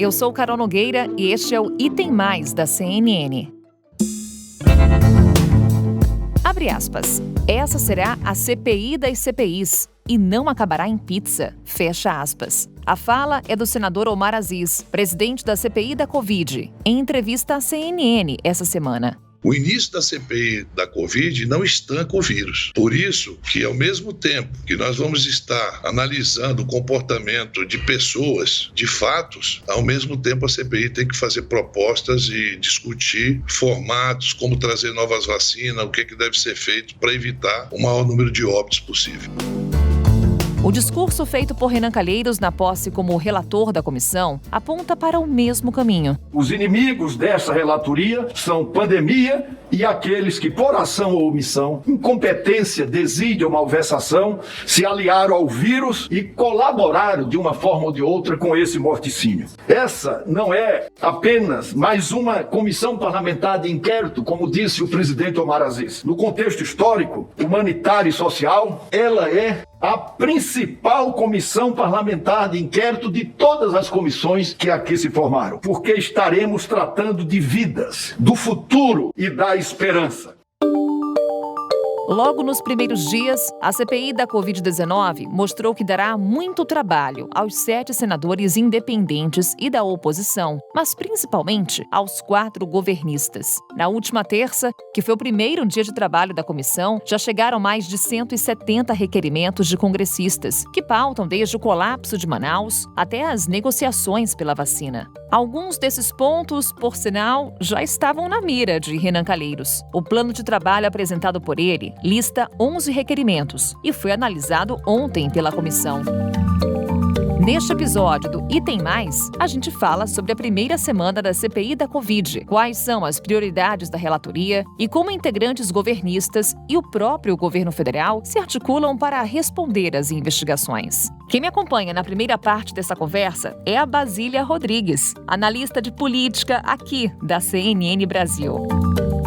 eu sou Carol Nogueira e este é o Item Mais da CNN. Abre aspas. Essa será a CPI das CPIs e não acabará em pizza. Fecha aspas. A fala é do senador Omar Aziz, presidente da CPI da Covid, em entrevista à CNN essa semana. O início da CPI da Covid não estanca o vírus. Por isso que, ao mesmo tempo que nós vamos estar analisando o comportamento de pessoas, de fatos, ao mesmo tempo a CPI tem que fazer propostas e discutir formatos, como trazer novas vacinas, o que deve ser feito para evitar o maior número de óbitos possível. O discurso feito por Renan Calheiros na posse como relator da comissão aponta para o mesmo caminho. Os inimigos dessa relatoria são pandemia e aqueles que, por ação ou omissão, incompetência, desídia ou malversação, se aliaram ao vírus e colaboraram de uma forma ou de outra com esse morticínio. Essa não é apenas mais uma comissão parlamentar de inquérito, como disse o presidente Omar Aziz. No contexto histórico, humanitário e social, ela é a principal comissão parlamentar de inquérito de todas as comissões que aqui se formaram, porque estaremos tratando de vidas, do futuro e da esperança. Logo nos primeiros dias, a CPI da Covid-19 mostrou que dará muito trabalho aos 7 senadores independentes e da oposição, mas principalmente aos 4 governistas. Na última terça, que foi o primeiro dia de trabalho da comissão, já chegaram mais de 170 requerimentos de congressistas, que pautam desde o colapso de Manaus até as negociações pela vacina. Alguns desses pontos, por sinal, já estavam na mira de Renan Calheiros. O plano de trabalho apresentado por ele lista 11 requerimentos e foi analisado ontem pela comissão. Neste episódio do Item Mais, a gente fala sobre a primeira semana da CPI da Covid, quais são as prioridades da relatoria e como integrantes governistas e o próprio governo federal se articulam para responder às investigações. Quem me acompanha na primeira parte dessa conversa é a Basília Rodrigues, analista de política aqui da CNN Brasil.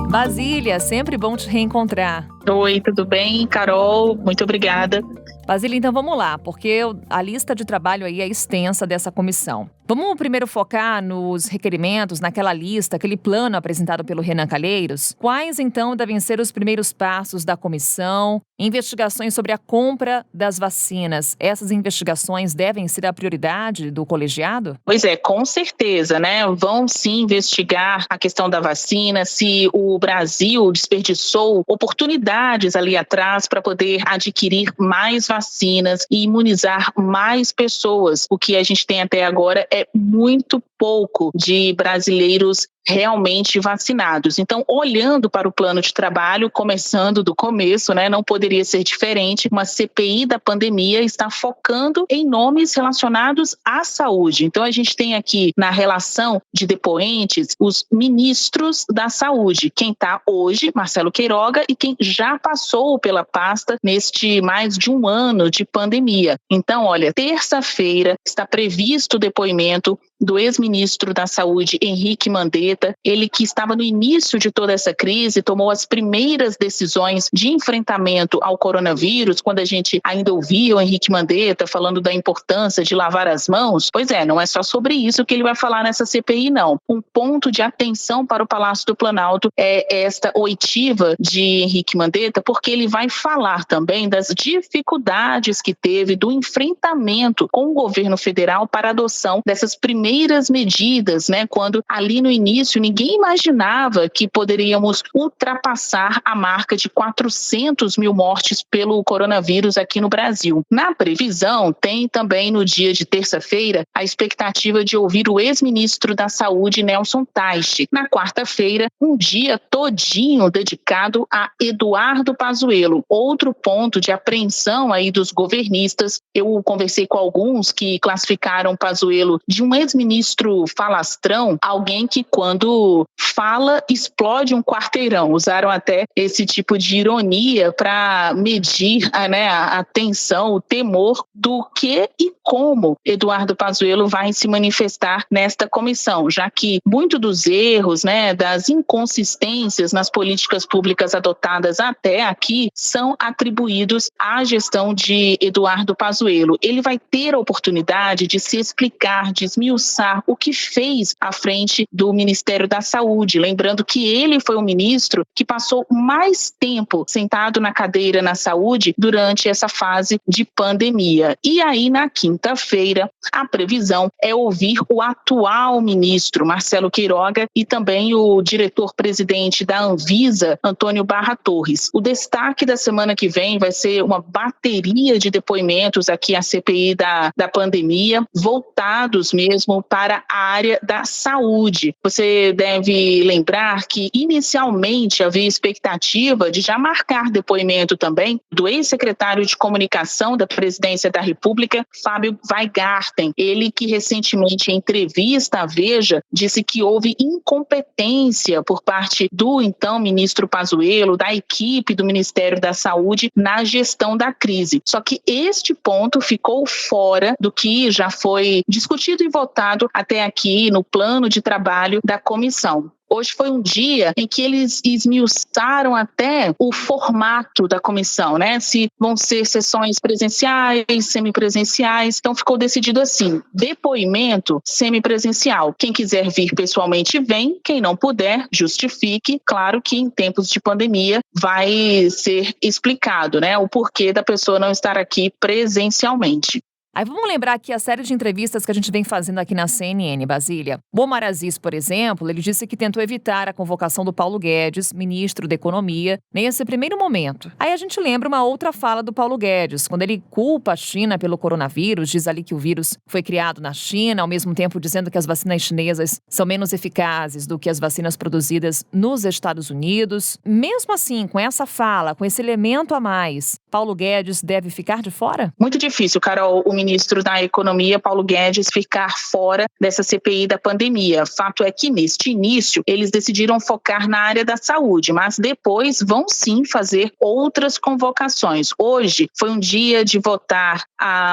Basília, sempre bom te reencontrar. Oi, tudo bem, Carol? Muito obrigada. Basília, então vamos lá, porque a lista de trabalho aí é extensa dessa comissão. Vamos primeiro focar nos requerimentos, naquela lista, aquele plano apresentado pelo Renan Calheiros. Quais, então, devem ser os primeiros passos da comissão? Investigações sobre a compra das vacinas. Essas investigações devem ser a prioridade do colegiado? Pois é, com certeza, né? Vão sim investigar a questão da vacina, se o Brasil desperdiçou oportunidades ali atrás para poder adquirir mais vacinas e imunizar mais pessoas. O que a gente tem até agora é muito pouco de brasileiros realmente vacinados. Então, olhando para o plano de trabalho, começando do começo, né, não poderia ser diferente. Uma CPI da pandemia está focando em nomes relacionados à saúde. Então, a gente tem aqui na relação de depoentes os ministros da saúde. Quem está hoje, Marcelo Queiroga, e quem já passou pela pasta neste mais de um ano de pandemia. Então, olha, terça-feira está previsto o depoimento do ex-ministro da Saúde, Henrique Mandetta, ele que estava no início de toda essa crise, tomou as primeiras decisões de enfrentamento ao coronavírus, quando a gente ainda ouvia o Henrique Mandetta falando da importância de lavar as mãos. Pois é, não é só sobre isso que ele vai falar nessa CPI, não. Um ponto de atenção para o Palácio do Planalto é esta oitiva de Henrique Mandetta, porque ele vai falar também das dificuldades que teve do enfrentamento com o governo federal para a adoção dessas primeiras medidas, né? Quando ali no início ninguém imaginava que poderíamos ultrapassar a marca de 400 mil mortes pelo coronavírus aqui no Brasil. Na previsão, tem também no dia de terça-feira a expectativa de ouvir o ex-ministro da Saúde, Nelson Teich. Na quarta-feira, um dia todinho dedicado a Eduardo Pazuello. Outro ponto de apreensão aí dos governistas, eu conversei com alguns que classificaram Pazuello de um ex-ministro falastrão, alguém que quando fala explode um quarteirão. Usaram até esse tipo de ironia para medir a tensão, o temor do que e como Eduardo Pazuello vai se manifestar nesta comissão, já que muito dos erros, das inconsistências nas políticas públicas adotadas até aqui são atribuídos à gestão de Eduardo Pazuello. Ele vai ter a oportunidade de se explicar, de esmiuçar esmiuçar o que fez à frente do Ministério da Saúde. Lembrando que ele foi o ministro que passou mais tempo sentado na cadeira na saúde durante essa fase de pandemia. E aí, na quinta-feira, a previsão é ouvir o atual ministro, Marcelo Queiroga, e também o diretor-presidente da Anvisa, Antônio Barra Torres. O destaque da semana que vem vai ser uma bateria de depoimentos aqui à CPI da pandemia, voltados mesmo para a área da saúde. Você deve lembrar que inicialmente havia expectativa de já marcar depoimento também do ex-secretário de Comunicação da Presidência da República, Fábio Weingarten. Ele que recentemente, em entrevista à Veja, disse que houve incompetência por parte do então ministro Pazuello, da equipe do Ministério da Saúde, na gestão da crise. Só que este ponto ficou fora do que já foi discutido e votado até aqui no plano de trabalho da comissão. Hoje foi um dia em que eles esmiuçaram até o formato da comissão, né? Se vão ser sessões presenciais, semipresenciais. Então ficou decidido assim: depoimento semipresencial. Quem quiser vir pessoalmente vem, quem não puder, justifique. Claro que em tempos de pandemia vai ser explicado, né? O porquê da pessoa não estar aqui presencialmente. Aí vamos lembrar aqui a série de entrevistas que a gente vem fazendo aqui na CNN, Basília. Omar Aziz, por exemplo, ele disse que tentou evitar a convocação do Paulo Guedes, ministro da Economia, nesse primeiro momento. Aí a gente lembra uma outra fala do Paulo Guedes, quando ele culpa a China pelo coronavírus, diz ali que o vírus foi criado na China, ao mesmo tempo dizendo que as vacinas chinesas são menos eficazes do que as vacinas produzidas nos Estados Unidos. Mesmo assim, com essa fala, com esse elemento a mais, Paulo Guedes deve ficar de fora? Muito difícil, Carol, o ministro da Economia, Paulo Guedes, ficar fora dessa CPI da pandemia. Fato é que, neste início, eles decidiram focar na área da saúde, mas depois vão sim fazer outras convocações. Hoje foi um dia de votar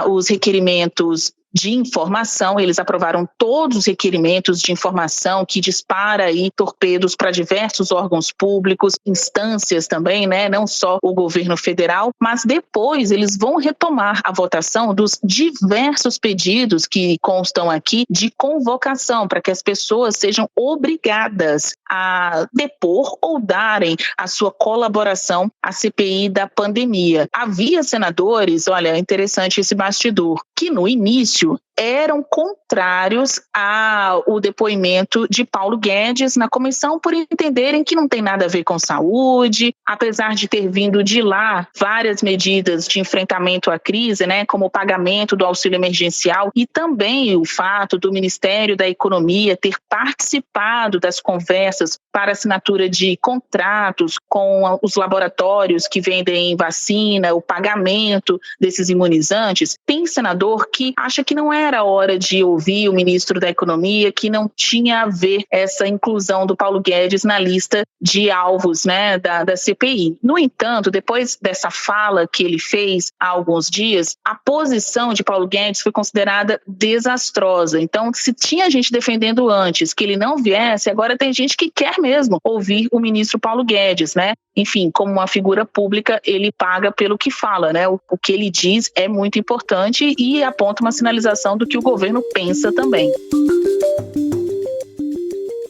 os requerimentos de informação. Eles aprovaram todos os requerimentos de informação que dispara aí torpedos para diversos órgãos públicos, instâncias também, né? Não só o governo federal, mas depois eles vão retomar a votação dos diversos pedidos que constam aqui de convocação para que as pessoas sejam obrigadas a depor ou darem a sua colaboração à CPI da pandemia. Havia senadores, olha, interessante esse bastidor, que no início eram contrários ao depoimento de Paulo Guedes na comissão por entenderem que não tem nada a ver com saúde, apesar de ter vindo de lá várias medidas de enfrentamento à crise, né, como o pagamento do auxílio emergencial e também o fato do Ministério da Economia ter participado das conversas para assinatura de contratos com os laboratórios que vendem vacina, o pagamento desses imunizantes. Tem senador que acha que não era hora de ouvir o ministro da Economia, que não tinha a ver essa inclusão do Paulo Guedes na lista de alvos, né, da CPI. No entanto, depois dessa fala que ele fez há alguns dias, a posição de Paulo Guedes foi considerada desastrosa. Então, se tinha gente defendendo antes que ele não viesse, agora tem gente que quer mesmo ouvir o ministro Paulo Guedes, né? Enfim, como uma figura pública, ele paga pelo que fala, né? O que ele diz é muito importante e aponta uma sinalização do que o governo pensa também.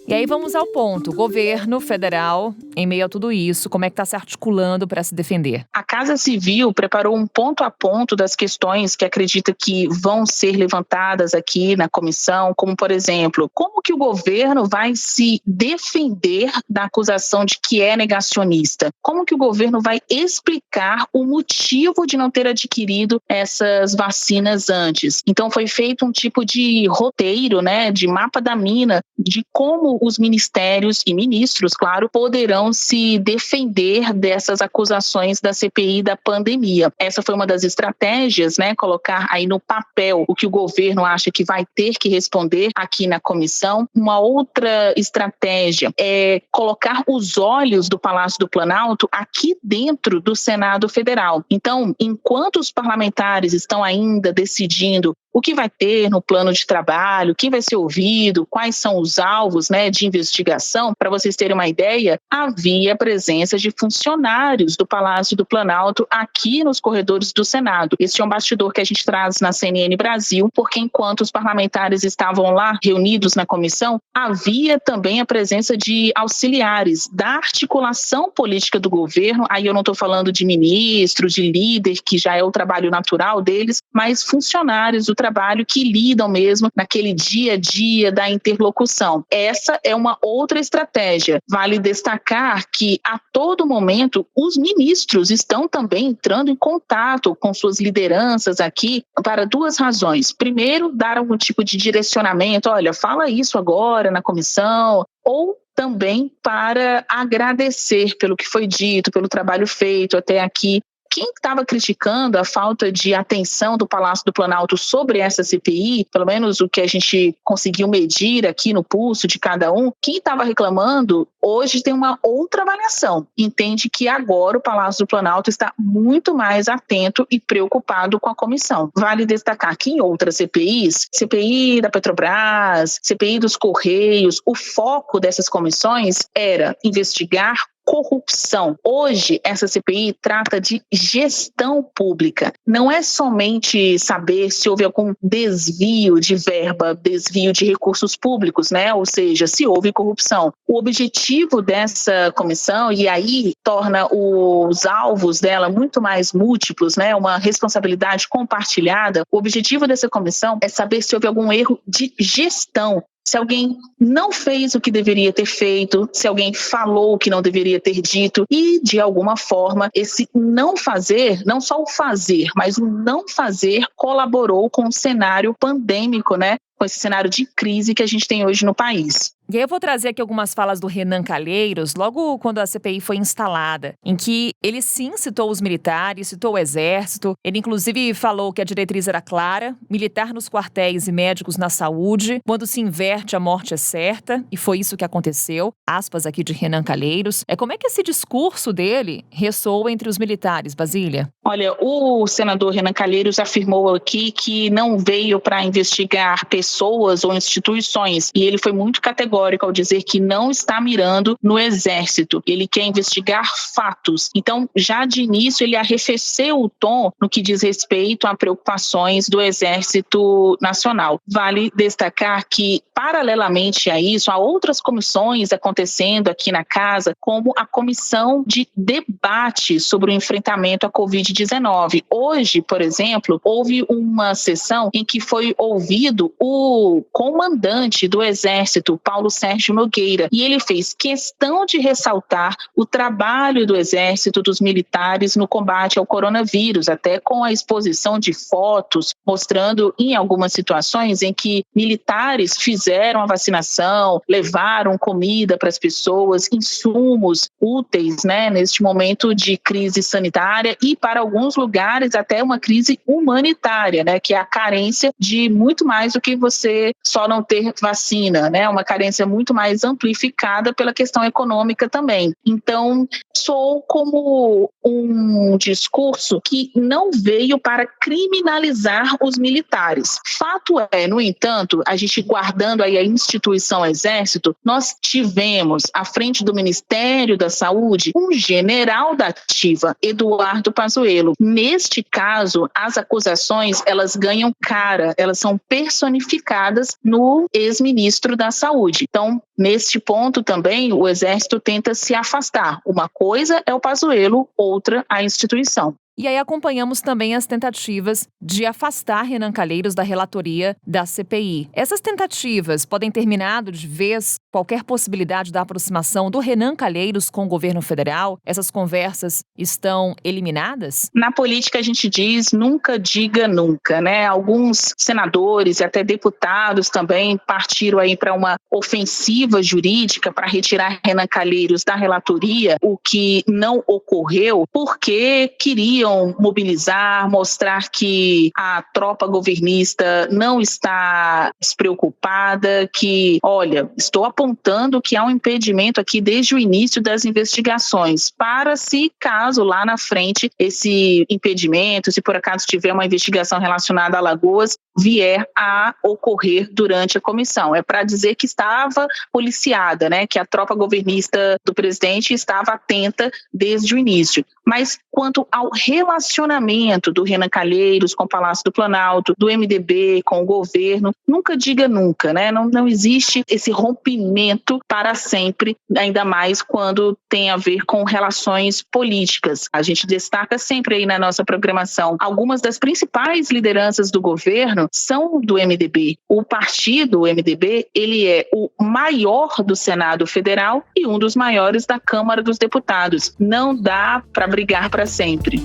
E aí vamos ao ponto. O governo federal, em meio a tudo isso, como é que está se articulando para se defender? A Casa Civil preparou um ponto a ponto das questões que acredita que vão ser levantadas aqui na comissão, como, por exemplo, como que o governo vai se defender da acusação de que é negacionista? Como que o governo vai explicar o motivo de não ter adquirido essas vacinas antes? Então foi feito um tipo de roteiro, né, de mapa da mina, de como os ministérios e ministros, claro, poderão se defender dessas acusações da CPI da pandemia. Essa foi uma das estratégias, né, colocar aí no papel o que o governo acha que vai ter que responder aqui na comissão. Uma outra estratégia é colocar os olhos do Palácio do Planalto aqui dentro do Senado Federal. Então, enquanto os parlamentares estão ainda decidindo o que vai ter no plano de trabalho, quem vai ser ouvido, quais são os alvos, né, né, de investigação, para vocês terem uma ideia, havia presença de funcionários do Palácio do Planalto aqui nos corredores do Senado. Esse é um bastidor que a gente traz na CNN Brasil, porque enquanto os parlamentares estavam lá reunidos na comissão, havia também a presença de auxiliares da articulação política do governo. Aí eu não estou falando de ministro, de líder, que já é o trabalho natural deles, mas funcionários do trabalho que lidam mesmo naquele dia a dia da interlocução. Essa é uma outra estratégia. Vale destacar que a todo momento os ministros estão também entrando em contato com suas lideranças aqui para duas razões. Primeiro, dar algum tipo de direcionamento, olha, fala isso agora na comissão, ou também para agradecer pelo que foi dito, pelo trabalho feito até aqui. Quem estava criticando a falta de atenção do Palácio do Planalto sobre essa CPI, pelo menos o que a gente conseguiu medir aqui no pulso de cada um, quem estava reclamando hoje tem uma outra avaliação. Entende que agora o Palácio do Planalto está muito mais atento e preocupado com a comissão. Vale destacar que em outras CPIs, CPI da Petrobras, CPI dos Correios, o foco dessas comissões era investigar corrupção. Hoje, essa CPI trata de gestão pública. Não é somente saber se houve algum desvio de verba, desvio de recursos públicos, né? Ou seja, se houve corrupção. O objetivo dessa comissão, e aí torna os alvos dela muito mais múltiplos, né? Uma responsabilidade compartilhada. O objetivo dessa comissão é saber se houve algum erro de gestão. Se alguém não fez o que deveria ter feito, se alguém falou o que não deveria ter dito e, de alguma forma, esse não fazer, não só o fazer, mas o não fazer colaborou com o cenário pandêmico, né? Com esse cenário de crise que a gente tem hoje no país. E aí eu vou trazer aqui algumas falas do Renan Calheiros, logo quando a CPI foi instalada, em que ele sim citou os militares, citou o Exército. Ele inclusive falou que a diretriz era clara, militar nos quartéis e médicos na saúde. Quando se inverte, a morte é certa, e foi isso que aconteceu. Aspas aqui de Renan Calheiros. Como é que esse discurso dele ressoa entre os militares, Basília? Olha, o senador Renan Calheiros afirmou aqui que não veio para investigar pessoas ou instituições, e ele foi muito categórico ao dizer que não está mirando no Exército. Ele quer investigar fatos. Então, já de início, ele arrefeceu o tom no que diz respeito a preocupações do Exército Nacional. Vale destacar que, paralelamente a isso, há outras comissões acontecendo aqui na casa, como a Comissão de Debate sobre o Enfrentamento à Covid-19. Hoje, por exemplo, houve uma sessão em que foi ouvido o comandante do Exército, Paulo Sérgio Nogueira, e ele fez questão de ressaltar o trabalho do Exército, dos militares no combate ao coronavírus, até com a exposição de fotos, mostrando em algumas situações em que militares fizeram a vacinação, levaram comida para as pessoas, insumos úteis, né, neste momento de crise sanitária e, para alguns lugares, até uma crise humanitária, né, que é a carência de muito mais do que você só não ter vacina, né, uma carência muito mais amplificada pela questão econômica também. Então, soou como um discurso que não veio para criminalizar os militares. Fato é, no entanto, a gente guardando aí a instituição Exército, nós tivemos à frente do Ministério da Saúde um general da ativa, Eduardo Pazuello. Neste caso, as acusações, elas ganham cara, elas são personificadas no ex-ministro da Saúde. Então, neste ponto também, o Exército tenta se afastar. Uma coisa é o Pazuello, outra a instituição. E aí acompanhamos também as tentativas de afastar Renan Calheiros da relatoria da CPI. Essas tentativas podem ter minado de vez qualquer possibilidade da aproximação do Renan Calheiros com o governo federal? Essas conversas estão eliminadas? Na política a gente diz nunca diga nunca, né? Alguns senadores e até deputados também partiram aí para uma ofensiva jurídica para retirar Renan Calheiros da relatoria, o que não ocorreu porque queriam deveriam mobilizar, mostrar que a tropa governista não está despreocupada, que, olha, estou apontando que há um impedimento aqui desde o início das investigações, para se caso lá na frente esse impedimento, se por acaso tiver uma investigação relacionada a Alagoas, vier a ocorrer durante a comissão. É para dizer que estava policiada, né? Que a tropa governista do presidente estava atenta desde o início. Mas quanto ao relacionamento do Renan Calheiros com o Palácio do Planalto, do MDB com o governo, nunca diga nunca, né? Não existe esse rompimento para sempre, ainda mais quando tem a ver com relações políticas. A gente destaca sempre aí na nossa programação algumas das principais lideranças do governo são do MDB. O partido, o MDB, ele é o maior do Senado Federal e um dos maiores da Câmara dos Deputados. Não dá para brigar para sempre.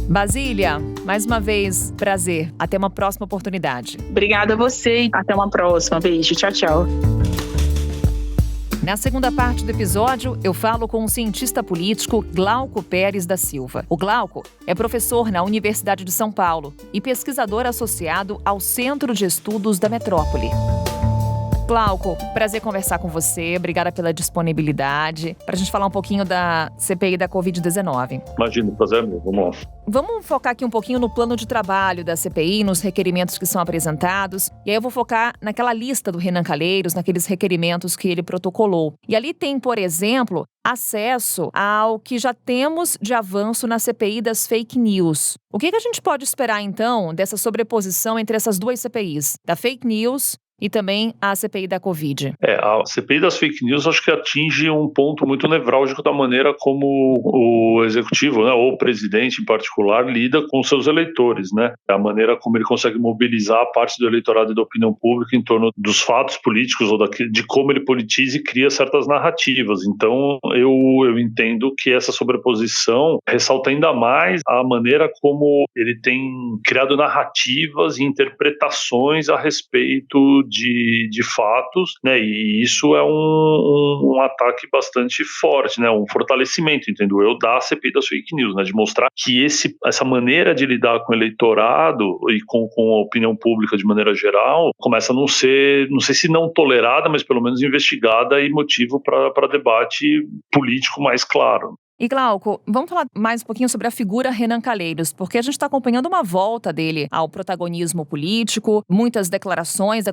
Basília, mais uma vez, prazer. Até uma próxima oportunidade. Obrigada a você e até uma próxima. Beijo. Tchau, tchau. Na segunda parte do episódio, eu falo com o cientista político Glauco Pérez da Silva. O Glauco é professor na Universidade de São Paulo e pesquisador associado ao Centro de Estudos da Metrópole. Glauco, prazer conversar com você. Obrigada pela disponibilidade. Para a gente falar um pouquinho da CPI da Covid-19. Imagino, prazer meu. Vamos lá. Vamos focar aqui um pouquinho no plano de trabalho da CPI, nos requerimentos que são apresentados. E aí eu vou focar naquela lista do Renan Calheiros, naqueles requerimentos que ele protocolou. E ali tem, por exemplo, acesso ao que já temos de avanço na CPI das fake news. O que a gente pode esperar, então, dessa sobreposição entre essas duas CPIs, da fake news e também a CPI da Covid? A CPI das fake news acho que atinge um ponto muito nevrálgico da maneira como o executivo, né, ou o presidente em particular, lida com seus eleitores, né? A maneira como ele consegue mobilizar a parte do eleitorado e da opinião pública em torno dos fatos políticos ou de como ele politiza e cria certas narrativas. Então, eu entendo que essa sobreposição ressalta ainda mais a maneira como ele tem criado narrativas e interpretações a respeito de fatos, né? E isso é um ataque bastante forte, né? Um fortalecimento, entendo eu, da CPI das fake news, né? De mostrar que essa maneira de lidar com o eleitorado e com a opinião pública de maneira geral começa a não sei se não tolerada, mas pelo menos investigada e motivo para debate político mais claro. E Glauco, vamos falar mais um pouquinho sobre a figura Renan Calheiros, porque a gente está acompanhando uma volta dele ao protagonismo político, muitas declarações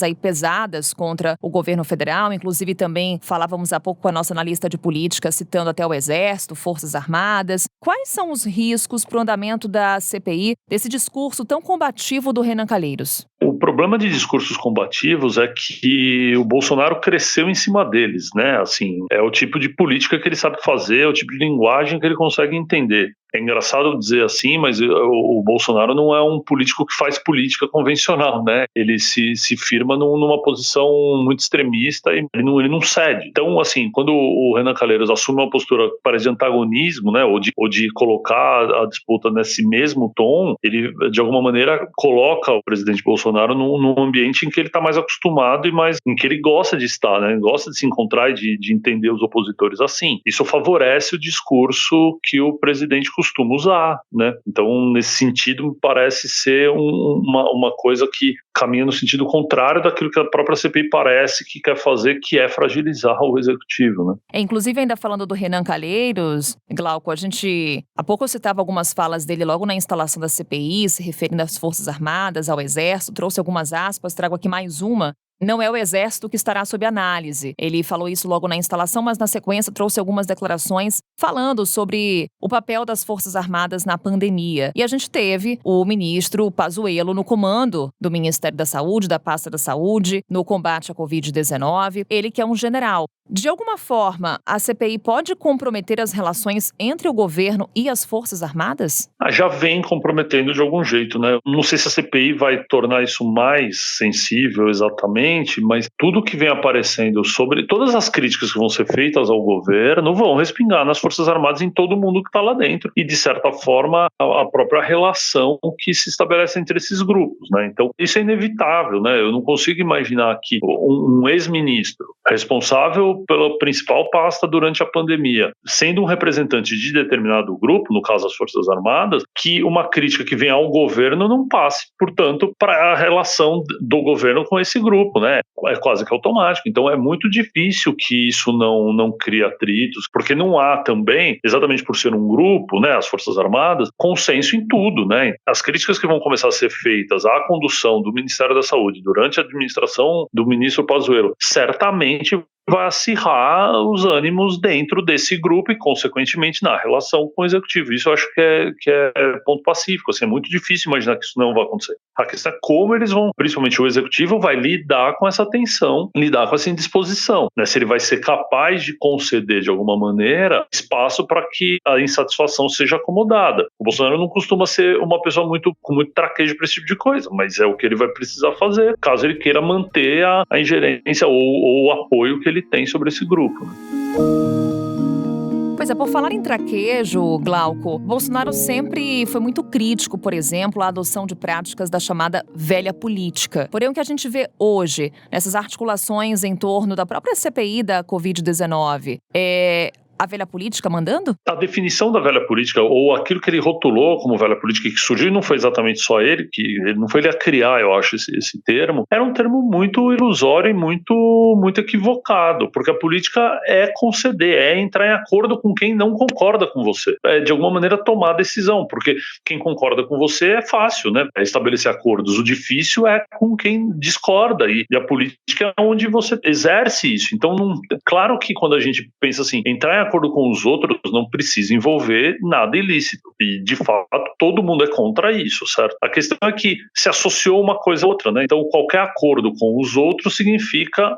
aí pesadas contra o governo federal, inclusive também falávamos há pouco com a nossa analista de política, citando até o Exército, Forças Armadas. Quais são os riscos para o andamento da CPI, desse discurso tão combativo do Renan Calheiros? O problema de discursos combativos é que o Bolsonaro cresceu em cima deles, né? Assim, é o tipo de política que ele sabe fazer, é o tipo de linguagem que ele consegue entender. É engraçado dizer assim, mas o Bolsonaro não é um político que faz política convencional, né? Ele se firma numa posição muito extremista e ele não cede. Então, assim, quando o Renan Calheiros assume uma postura que parece de antagonismo, né? Ou de colocar a disputa nesse mesmo tom, ele, de alguma maneira, coloca o presidente Bolsonaro num ambiente em que ele está mais acostumado e em que ele gosta de estar, né? Ele gosta de se encontrar e de entender os opositores assim. Isso favorece o discurso que o presidente costuma usar, né? Então, nesse sentido, me parece ser uma coisa que caminha no sentido contrário daquilo que a própria CPI parece que quer fazer, que é fragilizar o executivo, né? Inclusive, ainda falando do Renan Calheiros, Glauco, há pouco eu citava algumas falas dele logo na instalação da CPI, se referindo às Forças Armadas, ao Exército, trouxe algumas aspas, trago aqui mais uma. Não é o Exército que estará sob análise. Ele falou isso logo na instalação, mas na sequência trouxe algumas declarações falando sobre o papel das Forças Armadas na pandemia. E a gente teve o ministro Pazuello no comando do Ministério da Saúde, da pasta da Saúde, no combate à Covid-19. Ele que é um general. De alguma forma, a CPI pode comprometer as relações entre o governo e as Forças Armadas? Já vem comprometendo de algum jeito, né? Não sei se a CPI vai tornar isso mais sensível exatamente, obviamente, mas tudo que vem aparecendo sobre todas as críticas que vão ser feitas ao governo vão respingar nas Forças Armadas, em todo mundo que está lá dentro, e de certa forma a própria relação que se estabelece entre esses grupos, né? Então isso é inevitável, né? Eu não consigo imaginar que um ex-ministro responsável pela principal pasta durante a pandemia, sendo um representante de determinado grupo, no caso as Forças Armadas, que uma crítica que vem ao governo não passe, portanto, para a relação do governo com esse grupo, né? É quase que automático. Então é muito difícil que isso não crie atritos, porque não há também, exatamente por ser um grupo, né, as Forças Armadas, consenso em tudo, né? As críticas que vão começar a ser feitas à condução do Ministério da Saúde durante a administração do ministro Pazuello, certamente vai acirrar os ânimos dentro desse grupo e, consequentemente, na relação com o executivo. Isso eu acho que é ponto pacífico. Assim, é muito difícil imaginar que isso não vai acontecer. A questão é como eles vão, principalmente o executivo, vai lidar com essa tensão, lidar com essa indisposição, né? Se ele vai ser capaz de conceder, de alguma maneira, espaço para que a insatisfação seja acomodada. O Bolsonaro não costuma ser uma pessoa com muito traquejo para esse tipo de coisa, mas é o que ele vai precisar fazer, caso ele queira manter a ingerência ou o apoio que ele tem sobre esse grupo, né? Pois é, por falar em traquejo, Glauco, Bolsonaro sempre foi muito crítico, por exemplo, à adoção de práticas da chamada velha política. Porém, o que a gente vê hoje, nessas articulações em torno da própria CPI da Covid-19, é a velha política mandando? A definição da velha política, ou aquilo que ele rotulou como velha política, que surgiu, e não foi exatamente só ele, que ele não foi ele a criar, eu acho, esse termo, era um termo muito ilusório e muito equivocado, porque a política é conceder, é entrar em acordo com quem não concorda com você, é de alguma maneira tomar decisão, porque quem concorda com você é fácil, né? É estabelecer acordos. O difícil é com quem discorda, e a política é onde você exerce isso. Então, claro que quando a gente pensa assim, entrar em acordo com os outros não precisa envolver nada ilícito. E, de fato, todo mundo é contra isso, certo? A questão é que se associou uma coisa a outra, né? Então, qualquer acordo com os outros significa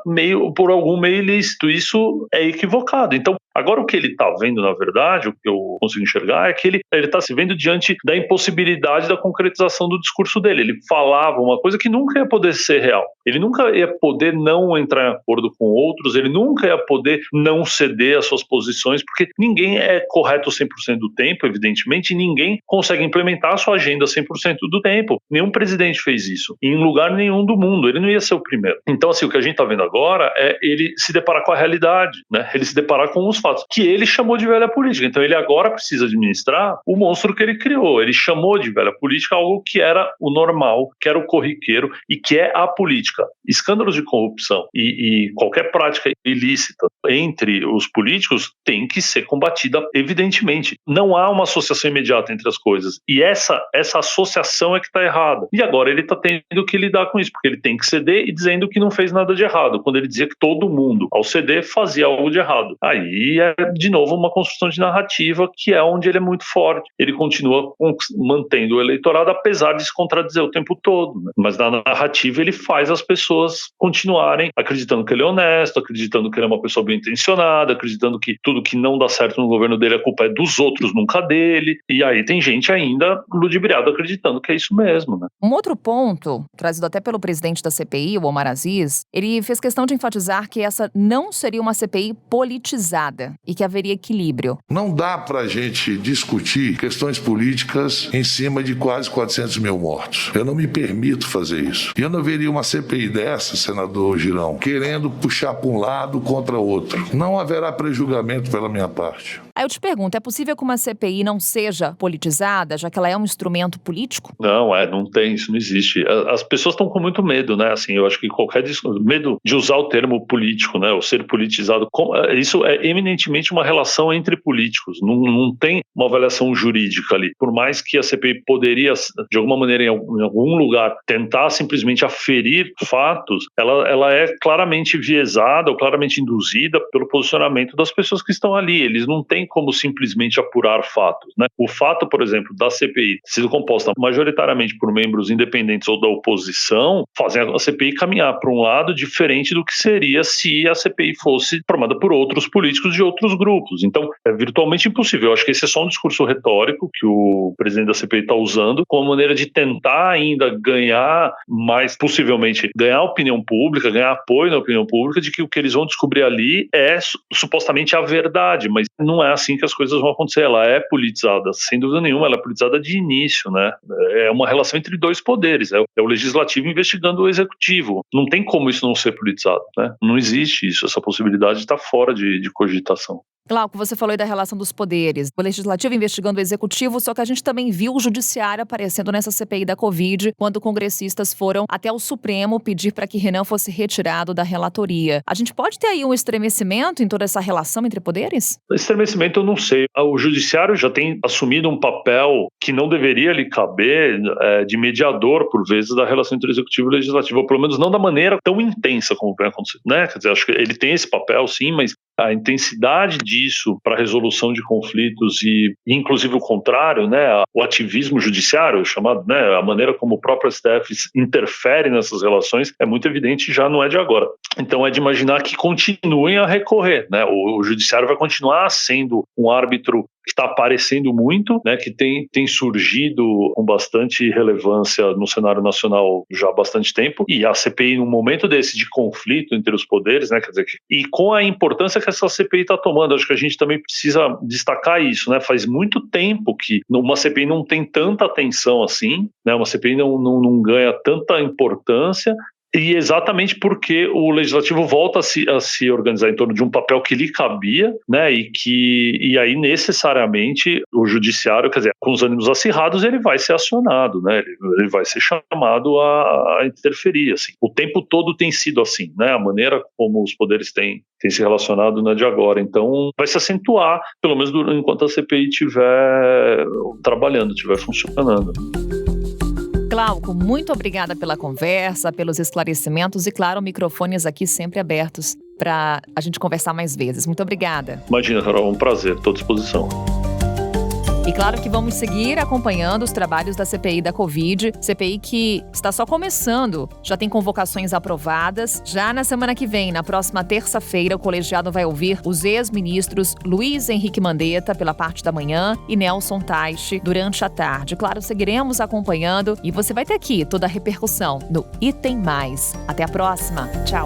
por algum meio ilícito. Isso é equivocado. Então, agora o que ele está vendo, na verdade, o que eu consigo enxergar, é que ele está se vendo diante da impossibilidade da concretização do discurso dele. Ele falava uma coisa que nunca ia poder ser real. Ele nunca ia poder não entrar em acordo com outros, ele nunca ia poder não ceder às suas posições, porque ninguém é correto 100% do tempo, evidentemente, e ninguém consegue implementar a sua agenda 100% do tempo. Nenhum presidente fez isso, em lugar nenhum do mundo. Ele não ia ser o primeiro. Então, assim, o que a gente está vendo agora é ele se deparar com a realidade, né? Ele se deparar com os fatos, que ele chamou de velha política. Então, ele agora precisa administrar o monstro que ele criou. Ele chamou de velha política algo que era o normal, que era o corriqueiro e que é a política. Escândalos de corrupção e qualquer prática ilícita entre os políticos tem que ser combatida, evidentemente. Não há uma associação imediata entre as coisas. E essa associação é que está errada. E agora ele está tendo que lidar com isso, porque ele tem que ceder e dizendo que não fez nada de errado, quando ele dizia que todo mundo, ao ceder, fazia algo de errado. Aí é, de novo, uma construção de narrativa que é onde ele é muito forte. Ele continua mantendo o eleitorado, apesar de se contradizer o tempo todo, né? Mas na narrativa ele faz as pessoas continuarem acreditando que ele é honesto, acreditando que ele é uma pessoa bem intencionada, acreditando que tudo que não dá certo no governo dele, a culpa é dos outros, nunca dele. E aí tem gente ainda ludibriada acreditando que é isso mesmo, né? Um outro ponto, trazido até pelo presidente da CPI, o Omar Aziz, ele fez questão de enfatizar que essa não seria uma CPI politizada e que haveria equilíbrio. Não dá pra gente discutir questões políticas em cima de quase 400 mil mortos. Eu não me permito fazer isso. E eu não veria uma CPI dessa, senador Girão, querendo puxar para um lado contra outro. Não haverá prejulgamento pela minha parte. Aí eu te pergunto, é possível que uma CPI não seja politizada, já que ela é um instrumento político? Não, não tem, isso não existe. As pessoas estão com muito medo, né? Assim, eu acho que medo de usar o termo político, né? Ou ser politizado. Isso é eminentemente uma relação entre políticos. Não tem uma avaliação jurídica ali. Por mais que a CPI poderia, de alguma maneira, em algum lugar, tentar simplesmente aferir fatos, ela é claramente viesada ou claramente induzida pelo posicionamento das pessoas que estão ali. Eles não têm tem como simplesmente apurar fatos, né? O fato, por exemplo, da CPI ter sido composta majoritariamente por membros independentes ou da oposição, fazem a CPI caminhar para um lado diferente do que seria se a CPI fosse formada por outros políticos de outros grupos. Então, é virtualmente impossível. Eu acho que esse é só um discurso retórico que o presidente da CPI está usando como maneira de tentar ainda ganhar mais, possivelmente, ganhar opinião pública, ganhar apoio na opinião pública de que o que eles vão descobrir ali é supostamente a verdade, mas não é assim que as coisas vão acontecer. Ela é politizada, sem dúvida nenhuma, ela é politizada de início, né? É uma relação entre dois poderes, é o legislativo investigando o executivo. Não tem como isso não ser politizado, né? Não existe isso, essa possibilidade está fora de cogitação. Glauco, você falou aí da relação dos poderes, o legislativo investigando o executivo, só que a gente também viu o judiciário aparecendo nessa CPI da Covid, quando congressistas foram até o Supremo pedir para que Renan fosse retirado da relatoria. A gente pode ter aí um estremecimento em toda essa relação entre poderes? Estremecimento eu não sei. O judiciário já tem assumido um papel que não deveria lhe caber de mediador, por vezes, da relação entre o executivo e o legislativo, ou pelo menos não da maneira tão intensa como vem acontecendo, né? Quer dizer, acho que ele tem esse papel, sim, mas a intensidade disso para a resolução de conflitos e inclusive o contrário, né, o ativismo judiciário, chamado, né, a maneira como o próprio STF interfere nessas relações é muito evidente, já não é de agora. Então é de imaginar que continuem a recorrer, né, o judiciário vai continuar sendo um árbitro que está aparecendo muito, né, que tem surgido com bastante relevância no cenário nacional já há bastante tempo, e a CPI, num momento desse de conflito entre os poderes, né, quer dizer, e com a importância que essa CPI está tomando, acho que a gente também precisa destacar isso, né, faz muito tempo que uma CPI não tem tanta atenção assim, né, uma CPI não ganha tanta importância, e exatamente porque o legislativo volta a se organizar em torno de um papel que lhe cabia, né, e aí necessariamente o judiciário, quer dizer, com os ânimos acirrados, ele vai ser acionado, né, ele vai ser chamado a interferir, assim. O tempo todo tem sido assim, né, a maneira como os poderes têm se relacionado não é de agora, então vai se acentuar, pelo menos enquanto a CPI estiver trabalhando, estiver funcionando. Glauco, muito obrigada pela conversa, pelos esclarecimentos e, claro, microfones aqui sempre abertos para a gente conversar mais vezes. Muito obrigada. Imagina, Carol, um prazer, estou à disposição. E claro que vamos seguir acompanhando os trabalhos da CPI da Covid, CPI que está só começando, já tem convocações aprovadas. Já na semana que vem, na próxima terça-feira, o colegiado vai ouvir os ex-ministros Luiz Henrique Mandetta pela parte da manhã e Nelson Teich durante a tarde. Claro, seguiremos acompanhando e você vai ter aqui toda a repercussão no Item Mais. Até a próxima. Tchau.